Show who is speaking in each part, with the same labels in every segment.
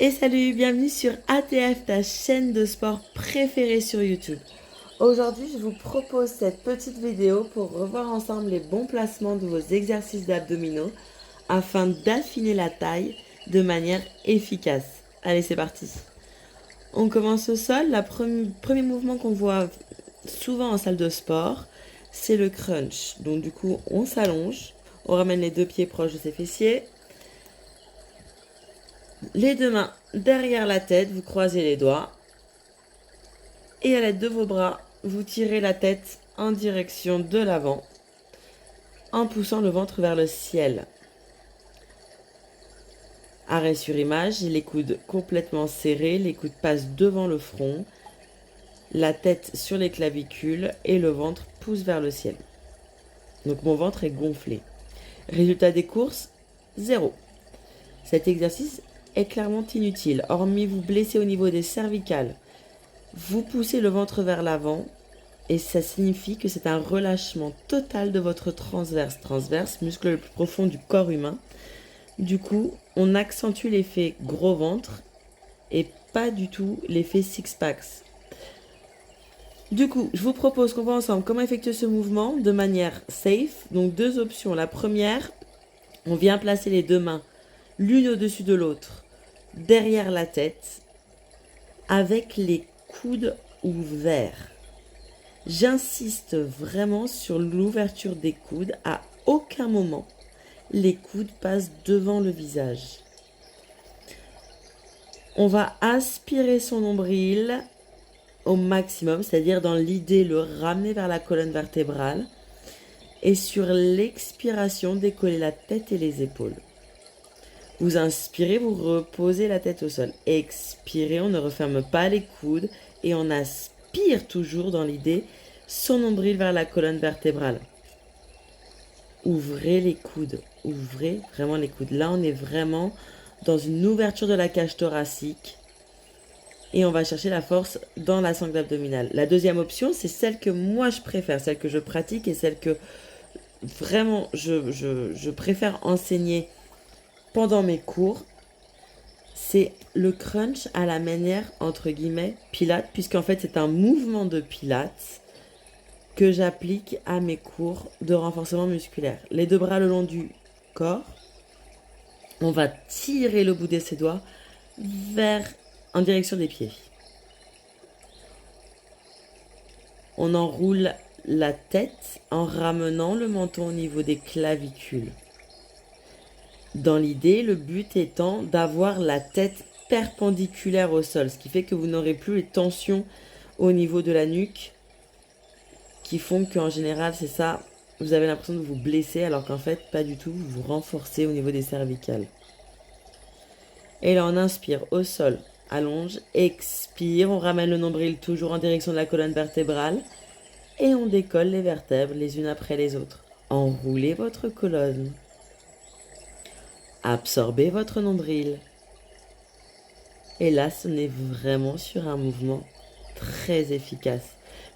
Speaker 1: Et salut, bienvenue sur ATF, ta chaîne de sport préférée sur YouTube. Aujourd'hui, je vous propose cette petite vidéo pour revoir ensemble les bons placements de vos exercices d'abdominaux afin d'affiner la taille de manière efficace. Allez, c'est parti. On commence au sol. Le premier mouvement qu'on voit souvent en salle de sport, c'est le crunch. Donc du coup, on s'allonge, on ramène les deux pieds proches de ses fessiers. Les deux mains derrière la tête, vous croisez les doigts. Et à l'aide de vos bras, vous tirez la tête en direction de l'avant en poussant le ventre vers le ciel. Arrêt sur image, les coudes complètement serrés, les coudes passent devant le front, la tête sur les clavicules et le ventre pousse vers le ciel. Donc mon ventre est gonflé. Résultat des courses, 0. Cet exercice est clairement inutile, hormis vous blesser au niveau des cervicales. Vous poussez le ventre vers l'avant et ça signifie que c'est un relâchement total de votre transverse, muscle le plus profond du corps humain. Du coup, on accentue l'effet gros ventre et pas du tout l'effet six-packs. Du coup, je vous propose qu'on voit ensemble comment effectuer ce mouvement de manière safe. Donc deux options. La première, on vient placer les deux mains l'une au-dessus de l'autre derrière la tête avec les coudes ouverts. J'insiste vraiment sur l'ouverture des coudes. À aucun moment, les coudes passent devant le visage. On va aspirer son nombril au maximum, c'est-à-dire dans l'idée le ramener vers la colonne vertébrale. Et sur l'expiration, décoller la tête et les épaules. Vous inspirez, vous reposez la tête au sol. Expirez, on ne referme pas les coudes et on aspire toujours dans l'idée son nombril vers la colonne vertébrale. Ouvrez les coudes, ouvrez vraiment les coudes. Là, on est vraiment dans une ouverture de la cage thoracique et on va chercher la force dans la sangle abdominale. La deuxième option, c'est celle que moi je préfère, celle que je pratique et celle que vraiment je préfère enseigner pendant mes cours. C'est le crunch à la manière, entre guillemets, pilates, puisqu'en fait c'est un mouvement de pilates que j'applique à mes cours de renforcement musculaire. Les deux bras le long du corps, on va tirer le bout de ses doigts en direction des pieds. On enroule la tête en ramenant le menton au niveau des clavicules. Dans l'idée, le but étant d'avoir la tête perpendiculaire au sol, ce qui fait que vous n'aurez plus les tensions au niveau de la nuque qui font qu'en général, c'est ça, vous avez l'impression de vous blesser alors qu'en fait, pas du tout, vous vous renforcez au niveau des cervicales. Et là, on inspire au sol, allonge, expire, on ramène le nombril toujours en direction de la colonne vertébrale et on décolle les vertèbres les unes après les autres. Enroulez votre colonne. Absorbez votre nombril. Et là, on est vraiment sur un mouvement très efficace.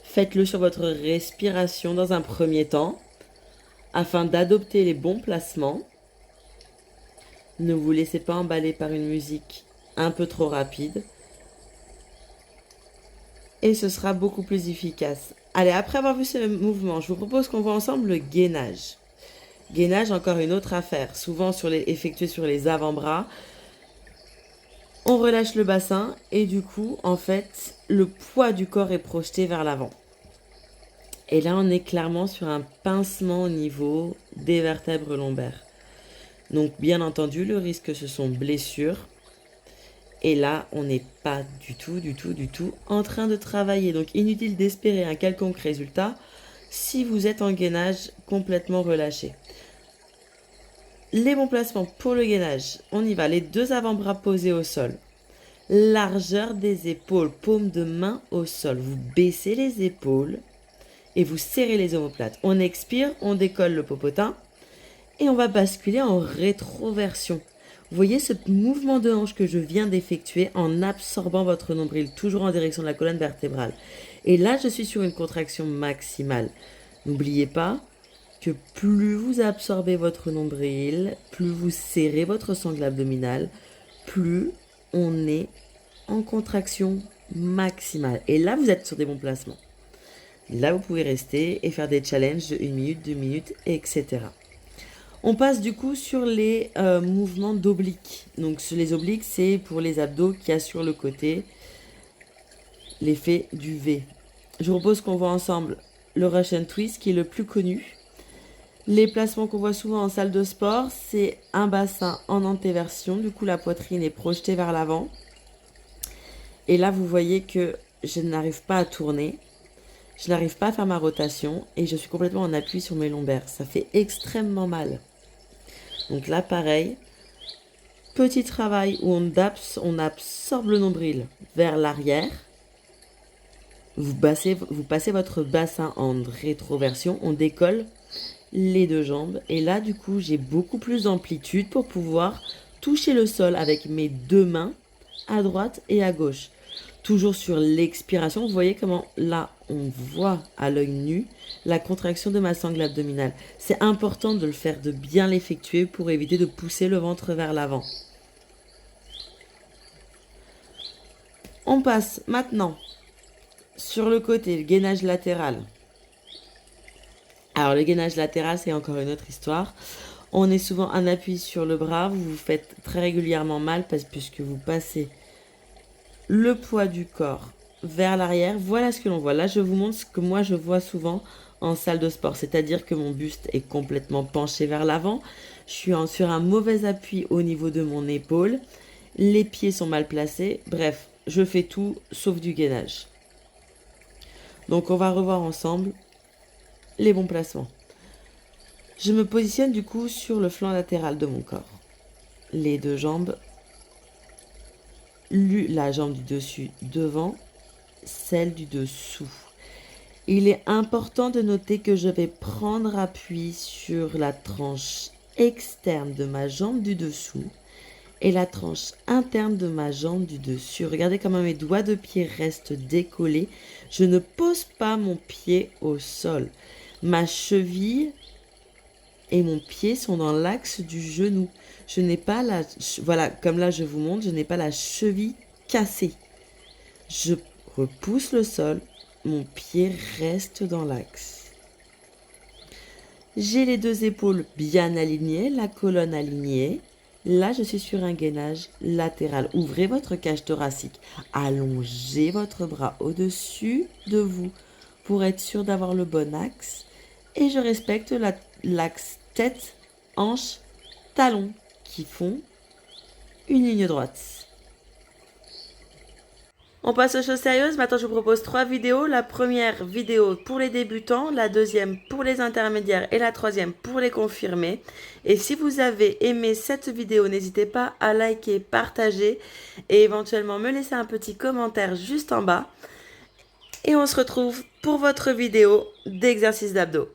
Speaker 1: Faites-le sur votre respiration dans un premier temps, afin d'adopter les bons placements. Ne vous laissez pas emballer par une musique un peu trop rapide. Et ce sera beaucoup plus efficace. Allez, après avoir vu ce mouvement, je vous propose qu'on voit ensemble le gainage. Gainage, encore une autre affaire, souvent effectué sur les avant-bras. On relâche le bassin et du coup, en fait, le poids du corps est projeté vers l'avant. Et là, on est clairement sur un pincement au niveau des vertèbres lombaires. Donc, bien entendu, le risque, ce sont blessures. Et là, on n'est pas du tout en train de travailler. Donc, inutile d'espérer un quelconque résultat si vous êtes en gainage complètement relâché. Les bons placements pour le gainage, on y va. Les deux avant-bras posés au sol. Largeur des épaules, paume de main au sol. Vous baissez les épaules et vous serrez les omoplates. On expire, on décolle le popotin et on va basculer en rétroversion. Vous voyez ce mouvement de hanche que je viens d'effectuer en absorbant votre nombril, toujours en direction de la colonne vertébrale. Et là, je suis sur une contraction maximale. N'oubliez pas que plus vous absorbez votre nombril, plus vous serrez votre sangle abdominale, plus on est en contraction maximale. Et là, vous êtes sur des bons placements. Là, vous pouvez rester et faire des challenges de 1 minute, 2 minutes, etc. On passe du coup sur les mouvements d'obliques. Donc sur les obliques, c'est pour les abdos qui assurent le côté, l'effet du V. Je vous propose qu'on voit ensemble le Russian Twist qui est le plus connu. Les placements qu'on voit souvent en salle de sport, c'est un bassin en antéversion. Du coup, la poitrine est projetée vers l'avant. Et là, vous voyez que je n'arrive pas à tourner. Je n'arrive pas à faire ma rotation et je suis complètement en appui sur mes lombaires. Ça fait extrêmement mal. Donc là, pareil, petit travail où on absorbe le nombril vers l'arrière. Vous passez votre bassin en rétroversion. On décolle les deux jambes. Et là, du coup, j'ai beaucoup plus d'amplitude pour pouvoir toucher le sol avec mes deux mains à droite et à gauche. Toujours sur l'expiration, vous voyez comment là, on voit à l'œil nu la contraction de ma sangle abdominale. C'est important de le faire, de bien l'effectuer pour éviter de pousser le ventre vers l'avant. On passe maintenant sur le côté, le gainage latéral. Alors le gainage latéral, c'est encore une autre histoire. On est souvent en appui sur le bras, vous vous faites très régulièrement mal puisque vous passez le poids du corps vers l'arrière. Voilà ce que l'on voit. Là, je vous montre ce que moi je vois souvent en salle de sport, c'est-à-dire que mon buste est complètement penché vers l'avant. Je suis sur un mauvais appui au niveau de mon épaule. Les pieds sont mal placés. Bref, je fais tout sauf du gainage. Donc, on va revoir ensemble les bons placements. Je me positionne du coup sur le flanc latéral de mon corps. Les deux jambes, la jambe du dessus devant, celle du dessous. Il est important de noter que je vais prendre appui sur la tranche externe de ma jambe du dessous et la tranche interne de ma jambe du dessus. Regardez comment mes doigts de pied restent décollés. Je ne pose pas mon pied au sol. Ma cheville et mon pied sont dans l'axe du genou. Je n'ai pas voilà, comme là je vous montre, je n'ai pas la cheville cassée. Je repousse le sol, mon pied reste dans l'axe. J'ai les deux épaules bien alignées, la colonne alignée. Là, je suis sur un gainage latéral. Ouvrez votre cage thoracique. Allongez votre bras au-dessus de vous pour être sûr d'avoir le bon axe. Et je respecte l'axe tête, hanche, talon qui font une ligne droite. On passe aux choses sérieuses. Maintenant, je vous propose 3 vidéos. La première vidéo pour les débutants, la deuxième pour les intermédiaires et la troisième pour les confirmés. Et si vous avez aimé cette vidéo, n'hésitez pas à liker, partager et éventuellement me laisser un petit commentaire juste en bas. Et on se retrouve pour votre vidéo d'exercice d'abdos.